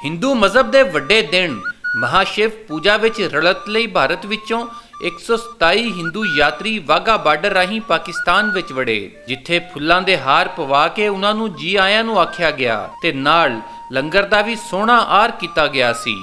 हिंदू मजहब के वड्डे दिन महाशिव पूजा विच रलत लई भारत विचों 127 हिंदू यात्री वाघा बार्डर राही पाकिस्तान विच वड़े, जिथे फुल्लां दे हार पवा के उन्हां नूं जी आयां नूं आख्या गया ते नाल लंगर दा भी सोहना आर कीता गया सी।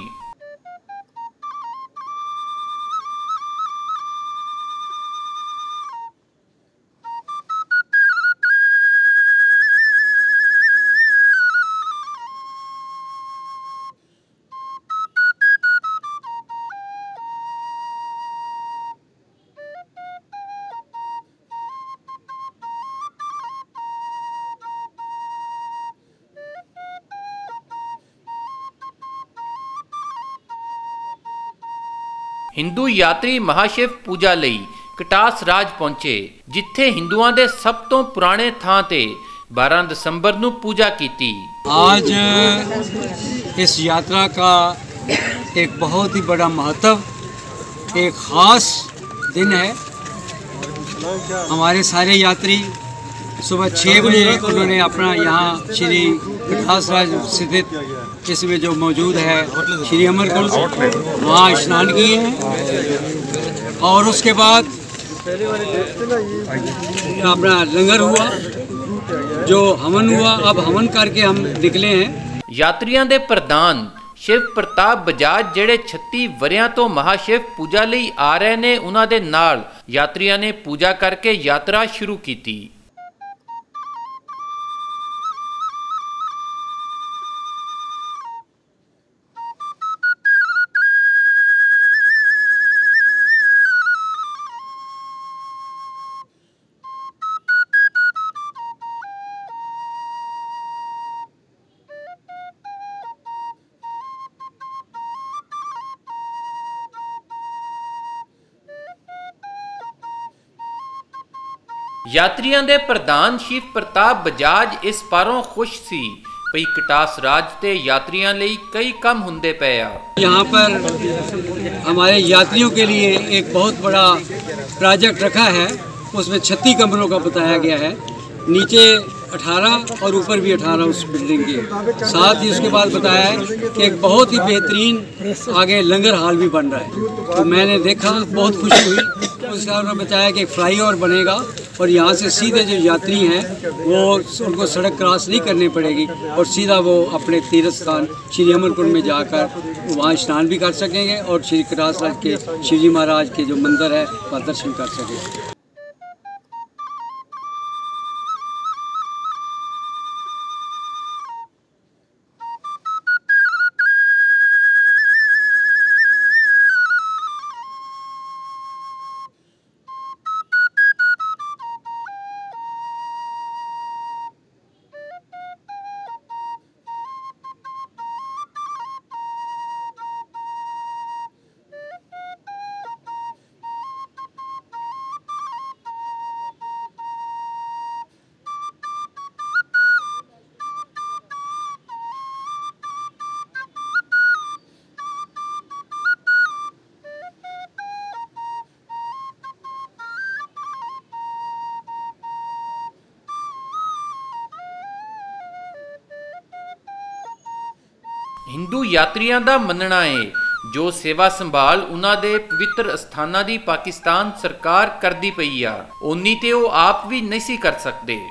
हिंदू यात्री महाशिव पूजा लई कटास राज पहुंचे, जिथे हिंदुआं दे सब तो पुराने थां ते 12 दिसंबर नूं पूजा कीती। आज इस यात्रा का एक बहुत ही बड़ा महत्व, एक ख़ास दिन है। हमारे सारे यात्री सुबह 6 बजे उन्होंने अपना यहाँ श्री कटास राज स्थित इसमें जो मौजूद है श्री अमरकुंड, वहाँ स्नान किए हैं और उसके बाद अपना लंगर हुआ, जो हवन हुआ। अब हवन करके हम निकले हैं। यात्रियों के प्रधान शिव प्रताप बजाज जेड़े 36 वरियां तो महाशिव पूजा लई आ रहे ने, उन्हां दे नाल यात्रियों ने पूजा करके यात्रा शुरू की। यात्रियों के प्रधान शिव प्रताप बजाज इस पारों खुश सी पई कटास राज ते यात्रियों लई कई कम हुंदे पे आ। यहाँ पर हमारे यात्रियों के लिए एक बहुत बड़ा प्रोजेक्ट रखा है, उसमें 36 कमरों का बताया गया है, नीचे 18 और ऊपर भी 18 उस बिल्डिंग के साथ ही। उसके बाद बताया है कि एक बहुत ही बेहतरीन आगे लंगर हॉल भी बन रहा है, तो मैंने देखा बहुत खुशी हुई। उसका उन्होंने बताया कि एक फ्लाईओवर बनेगा और यहाँ से सीधे जो यात्री हैं वो उनको सड़क क्रॉस नहीं करनी पड़ेगी और सीधा वो अपने तीर्थ स्थान श्री अमरकुंड में जाकर वहाँ स्नान भी कर सकेंगे और श्री कटास राज के शिवजी महाराज के जो मंदिर है वहाँ दर्शन कर सकेंगे। हिंदू यात्रियों का मनना है जो सेवा संभाल उन्हां दे पवित्र स्थानां दी पाकिस्तान सरकार करदी पई आ, ओनी ते वो आप भी नहीं सी कर सकते।